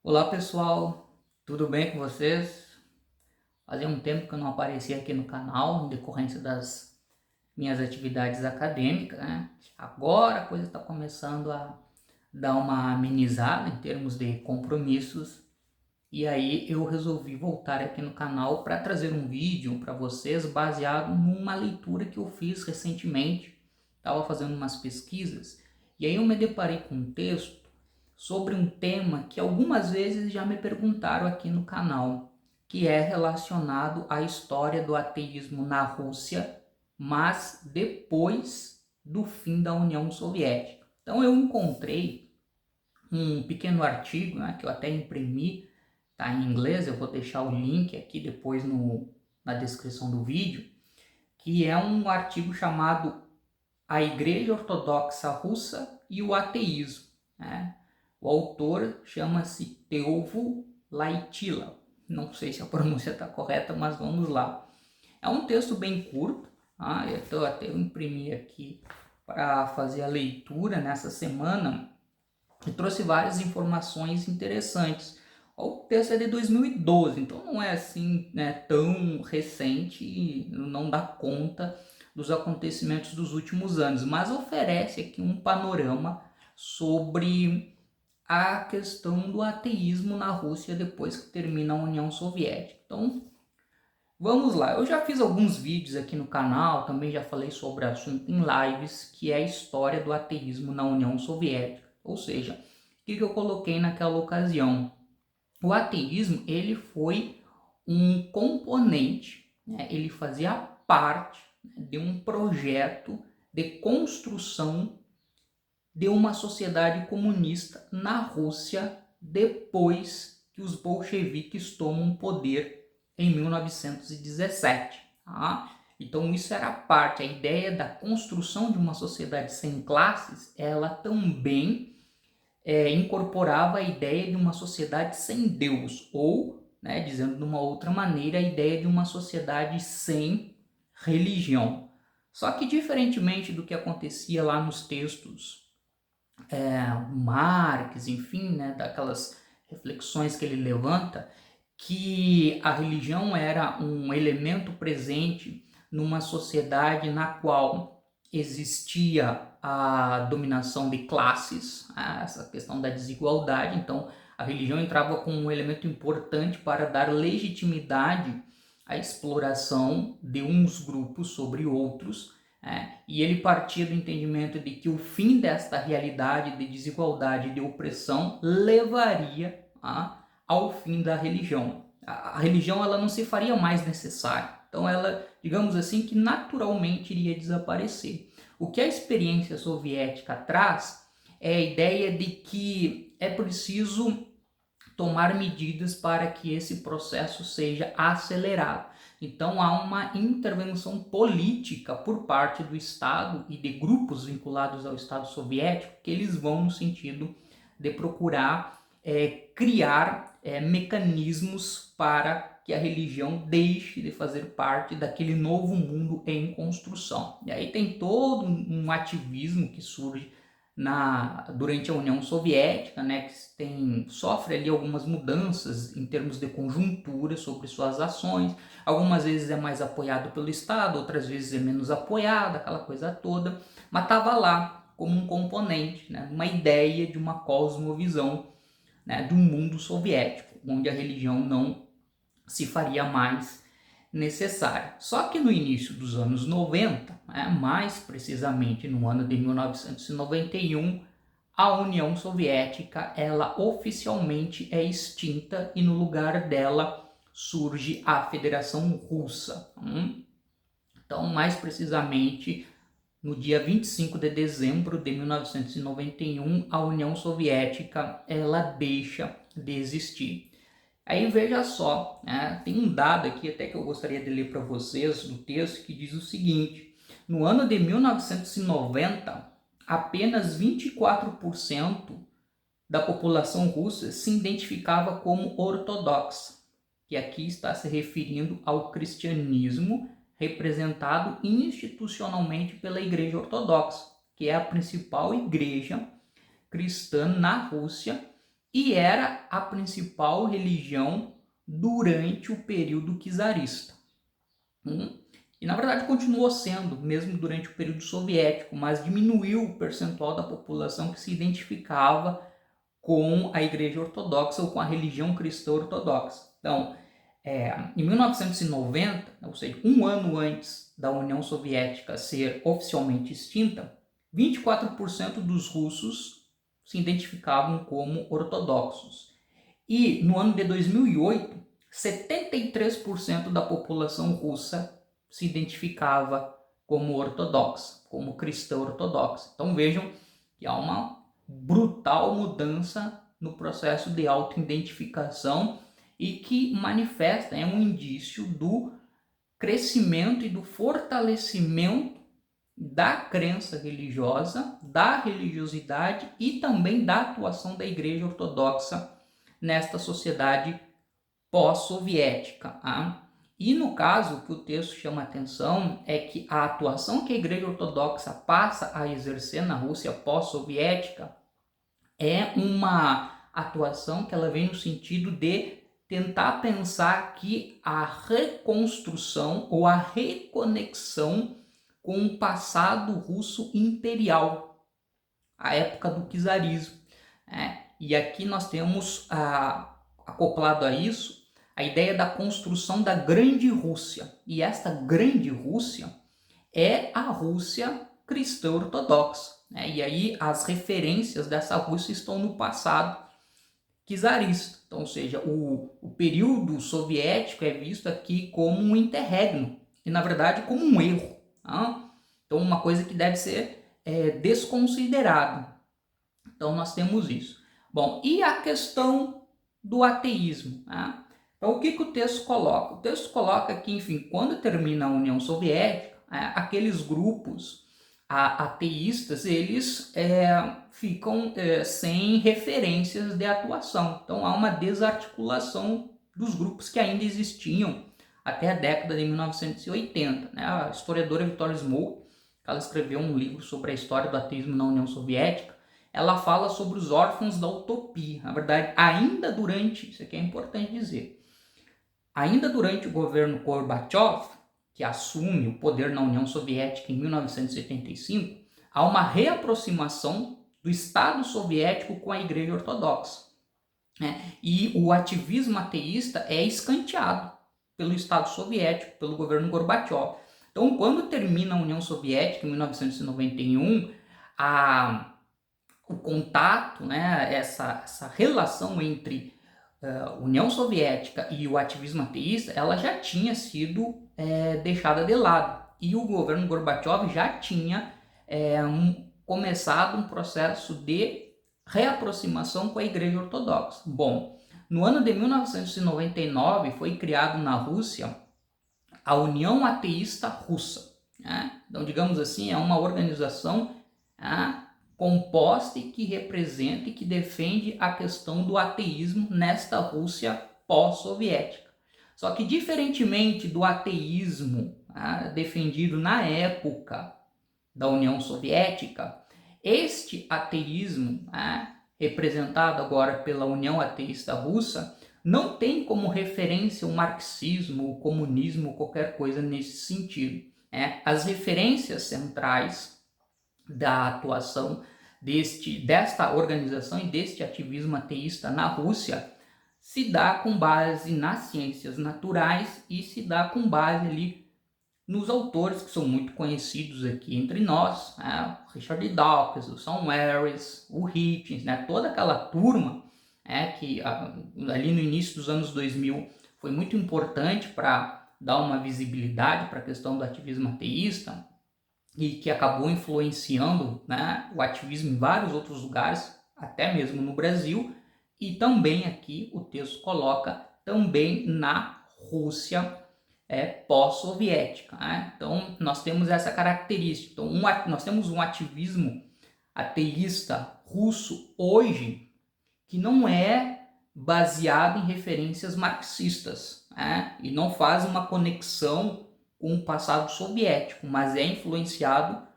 Olá pessoal, tudo bem com vocês? Fazia um tempo que eu não aparecia aqui no canal, em decorrência das minhas atividades acadêmicas, né? Agora a coisa está começando a dar uma amenizada em termos de compromissos, e aí eu resolvi voltar aqui no canal para trazer um vídeo para vocês baseado numa leitura que eu fiz recentemente. Estava fazendo umas pesquisas e aí eu me deparei com um texto sobre um tema que algumas vezes já me perguntaram aqui no canal, que é relacionado à história do ateísmo na Rússia, mas depois do fim da União Soviética. Então eu encontrei um pequeno artigo, né, que eu até imprimi, tá em inglês, eu vou deixar o link aqui depois na descrição do vídeo, que é um artigo chamado A Igreja Ortodoxa Russa e o Ateísmo, né? O autor chama-se Teovo Laitila. Não sei se a pronúncia está correta, mas vamos lá. É um texto bem curto, tá? Então até eu imprimi aqui para fazer a leitura nessa semana e trouxe várias informações interessantes. O texto é de 2012, então não é assim, né, tão recente e não dá conta dos acontecimentos dos últimos anos, mas oferece aqui um panorama sobre a questão do ateísmo na Rússia depois que termina a União Soviética. Então, vamos lá. Eu já fiz alguns vídeos aqui no canal, também já falei sobre o assunto em lives, que é a história do ateísmo na União Soviética. Ou seja, o que eu coloquei naquela ocasião? O ateísmo, ele foi um componente, né? Ele fazia parte, né, de um projeto de construção de uma sociedade comunista na Rússia depois que os bolcheviques tomam o poder em 1917. Tá? Então isso era parte, a ideia da construção de uma sociedade sem classes, ela também incorporava a ideia de uma sociedade sem Deus, ou, né, dizendo de uma outra maneira, a ideia de uma sociedade sem religião. Só que diferentemente do que acontecia lá nos textos Marx, enfim, né, daquelas reflexões que ele levanta, que a religião era um elemento presente numa sociedade na qual existia a dominação de classes, essa questão da desigualdade. Então, a religião entrava como um elemento importante para dar legitimidade à exploração de uns grupos sobre outros, e ele partia do entendimento de que o fim desta realidade de desigualdade e de opressão levaria ao fim da religião. A religião ela não se faria mais necessária. Então ela, digamos assim, que naturalmente iria desaparecer. O que a experiência soviética traz é a ideia de que é preciso tomar medidas para que esse processo seja acelerado. Então há uma intervenção política por parte do Estado e de grupos vinculados ao Estado soviético que eles vão no sentido de procurar criar mecanismos para que a religião deixe de fazer parte daquele novo mundo em construção. E aí tem todo um ativismo que surge durante a União Soviética, né, que sofre ali algumas mudanças em termos de conjuntura sobre suas ações. Algumas vezes é mais apoiado pelo Estado, outras vezes é menos apoiado, aquela coisa toda, mas estava lá como um componente, né, uma ideia de uma cosmovisão, né, do mundo soviético, onde a religião não se faria mais necessária. Só que no início dos anos 90, mais precisamente no ano de 1991, a União Soviética ela oficialmente é extinta e no lugar dela surge a Federação Russa. Então, mais precisamente, no dia 25 de dezembro de 1991, a União Soviética ela deixa de existir. Aí veja só, né? Tem um dado aqui até que eu gostaria de ler para vocês do texto que diz o seguinte: no ano de 1990, apenas 24% da população russa se identificava como ortodoxa, que aqui está se referindo ao cristianismo representado institucionalmente pela Igreja Ortodoxa, que é a principal igreja cristã na Rússia e era a principal religião durante o período czarista. E na verdade continuou sendo, mesmo durante o período soviético, mas diminuiu o percentual da população que se identificava com a Igreja Ortodoxa ou com a religião cristã ortodoxa. Então, em 1990, ou seja, um ano antes da União Soviética ser oficialmente extinta, 24% dos russos se identificavam como ortodoxos. E no ano de 2008, 73% da população russa se identificava como ortodoxa, como cristã ortodoxa. Então vejam que há uma brutal mudança no processo de autoidentificação e que manifesta, é um indício do crescimento e do fortalecimento da crença religiosa, da religiosidade e também da atuação da Igreja Ortodoxa nesta sociedade pós-soviética. Tá? E no caso, o que o texto chama atenção é que a atuação que a Igreja Ortodoxa passa a exercer na Rússia pós-soviética é uma atuação que ela vem no sentido de tentar pensar que a reconstrução ou a reconexão com o passado russo imperial, a época do czarismo. E aqui nós temos acoplado a isso a ideia da construção da Grande Rússia. E esta Grande Rússia é a Rússia cristã ortodoxa. E aí as referências dessa Rússia estão no passado czarista. Então, ou seja, o período soviético é visto aqui como um interregno e, na verdade, como um erro. Tá? Então, uma coisa que deve ser desconsiderada. Então, nós temos isso. Bom, e a questão do ateísmo? Tá? Então, o que o texto coloca? O texto coloca que, enfim, quando termina a União Soviética, aqueles grupos ateístas, eles ficam sem referências de atuação. Então, há uma desarticulação dos grupos que ainda existiam até a década de 1980. Né? A historiadora Victoria Smoke, ela escreveu um livro sobre a história do ateísmo na União Soviética, ela fala sobre os órfãos da utopia. Na verdade, ainda durante, isso aqui é importante dizer, ainda durante o governo Gorbachev, que assume o poder na União Soviética em 1975, há uma reaproximação do Estado soviético com a Igreja Ortodoxa. E o ativismo ateísta é escanteado pelo Estado soviético, pelo governo Gorbachev. Então, quando termina a União Soviética, em 1991, o contato, essa relação entre União Soviética e o ativismo ateísta, ela já tinha sido deixada de lado. E o governo Gorbachev já tinha começado um processo de reaproximação com a Igreja Ortodoxa. Bom, no ano de 1999 foi criado na Rússia a União Ateísta Russa. Então, digamos assim, é uma organização composta e que representa e que defende a questão do ateísmo nesta Rússia pós-soviética. Só que, diferentemente do ateísmo defendido na época da União Soviética, este ateísmo, representado agora pela União Ateísta Russa, não tem como referência o marxismo, o comunismo, qualquer coisa nesse sentido. As referências centrais da atuação desta organização e deste ativismo ateísta na Rússia se dá com base nas ciências naturais e se dá com base ali nos autores que são muito conhecidos aqui entre nós, o Richard Dawkins, o Sam Harris, o Hitchens, toda aquela turma que ali no início dos anos 2000 foi muito importante para dar uma visibilidade para a questão do ativismo ateísta e que acabou influenciando o ativismo em vários outros lugares, até mesmo no Brasil, e também aqui o texto coloca também na Rússia pós-soviética. Então, nós temos essa característica. Então, nós temos um ativismo ateísta russo hoje que não é baseado em referências marxistas, e não faz uma conexão com o passado soviético, mas é influenciado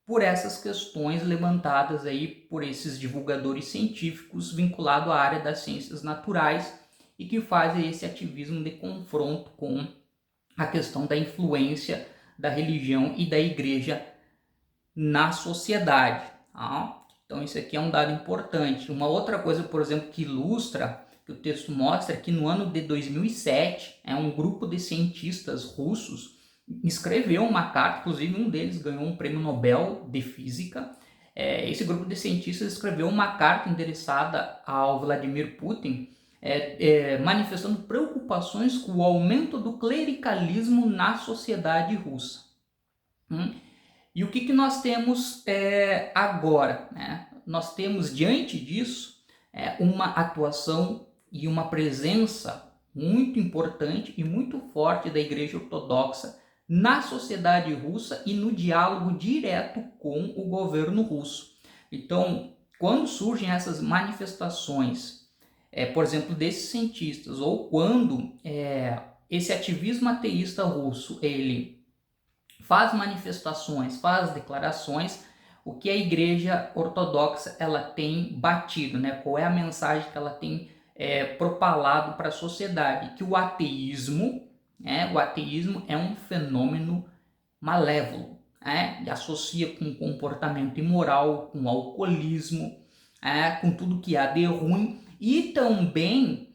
por essas questões levantadas aí por esses divulgadores científicos vinculados à área das ciências naturais e que fazem esse ativismo de confronto com a questão da influência da religião e da igreja na sociedade. Tá? Então isso aqui é um dado importante. Uma outra coisa, por exemplo, que ilustra, que o texto mostra, é que no ano de 2007, um grupo de cientistas russos escreveu uma carta, inclusive um deles ganhou um prêmio Nobel de Física. Esse grupo de cientistas escreveu uma carta endereçada ao Vladimir Putin, manifestando preocupações com o aumento do clericalismo na sociedade russa. E o que nós temos agora? Né? Nós temos, diante disso, uma atuação e uma presença muito importante e muito forte da Igreja Ortodoxa na sociedade russa e no diálogo direto com o governo russo. Então, quando surgem essas manifestações, por exemplo, desses cientistas, ou quando esse ativismo ateísta russo, ele faz manifestações, faz declarações, o que a Igreja Ortodoxa ela tem batido, né? Qual é a mensagem que ela tem propalado para a sociedade? Que o ateísmo é um fenômeno malévolo, e associa com comportamento imoral, com alcoolismo, com tudo que há de ruim, e também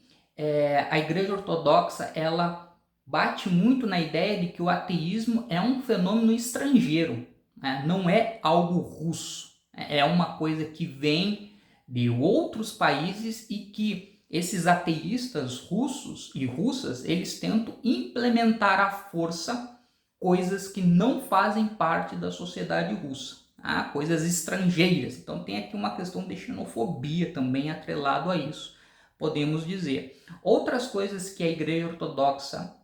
a Igreja Ortodoxa ela bate muito na ideia de que o ateísmo é um fenômeno estrangeiro, né? Não é algo russo, é uma coisa que vem de outros países e que esses ateístas russos e russas, eles tentam implementar à força coisas que não fazem parte da sociedade russa, coisas estrangeiras. Então tem aqui uma questão de xenofobia também atrelado a isso, podemos dizer. Outras coisas que a Igreja Ortodoxa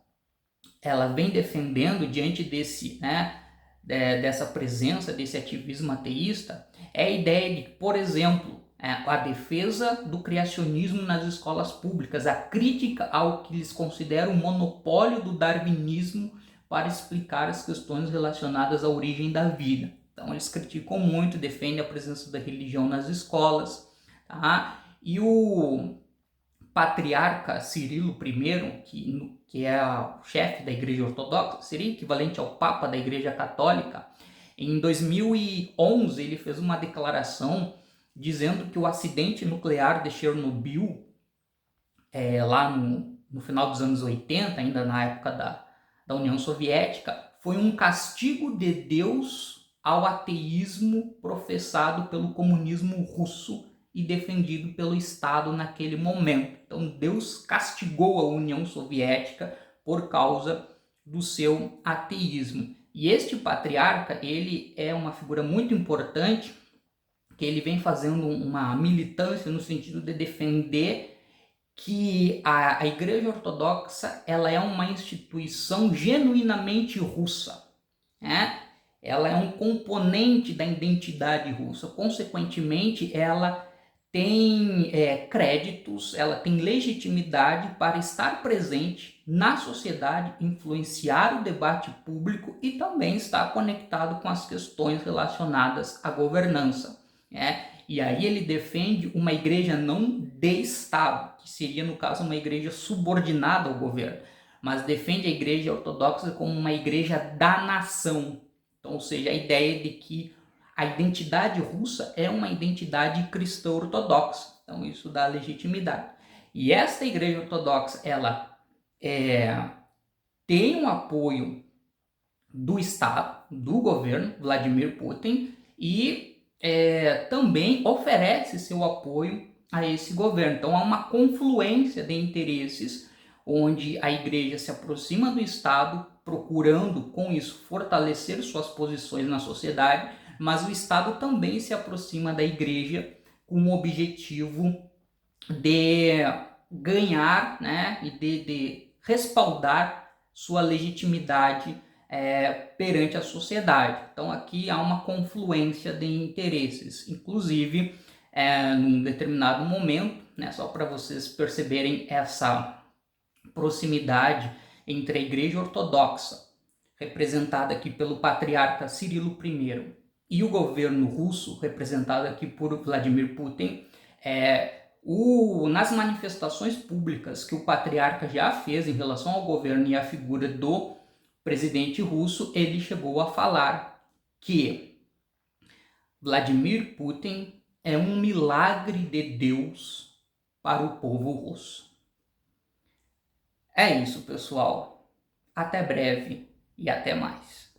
ela vem defendendo diante dessa presença, desse ativismo ateísta, é a ideia de, por exemplo, a defesa do criacionismo nas escolas públicas, a crítica ao que eles consideram o monopólio do darwinismo para explicar as questões relacionadas à origem da vida. Então eles criticam muito, defendem a presença da religião nas escolas, tá? E o patriarca Cirilo I, que é o chefe da Igreja Ortodoxa, seria equivalente ao Papa da Igreja Católica, em 2011 ele fez uma declaração dizendo que o acidente nuclear de Chernobyl, lá no final dos anos 80, ainda na época da União Soviética, foi um castigo de Deus ao ateísmo professado pelo comunismo russo e defendido pelo Estado naquele momento. Então Deus castigou a União Soviética por causa do seu ateísmo. E este patriarca, ele é uma figura muito importante, que ele vem fazendo uma militância no sentido de defender que a Igreja Ortodoxa ela é uma instituição genuinamente russa, né? Ela é um componente da identidade russa, consequentemente ela tem créditos, ela tem legitimidade para estar presente na sociedade, influenciar o debate público e também estar conectado com as questões relacionadas à governança. E aí ele defende uma igreja não de Estado, que seria, no caso, uma igreja subordinada ao governo, mas defende a Igreja Ortodoxa como uma igreja da nação. Então, ou seja, a ideia de que a identidade russa é uma identidade cristã ortodoxa. Então isso dá legitimidade. E esta Igreja Ortodoxa, ela tem um apoio do Estado, do governo, Vladimir Putin, e também oferece seu apoio a esse governo. Então há uma confluência de interesses, onde a Igreja se aproxima do Estado, procurando com isso fortalecer suas posições na sociedade, mas o Estado também se aproxima da Igreja com o objetivo de ganhar, e de respaldar sua legitimidade perante a sociedade. Então aqui há uma confluência de interesses, inclusive num determinado momento, só para vocês perceberem essa proximidade entre a Igreja Ortodoxa, representada aqui pelo patriarca Cirilo I, e o governo russo, representado aqui por Vladimir Putin, nas manifestações públicas que o patriarca já fez em relação ao governo e à figura do presidente russo, ele chegou a falar que Vladimir Putin é um milagre de Deus para o povo russo. É isso, pessoal. Até breve e até mais.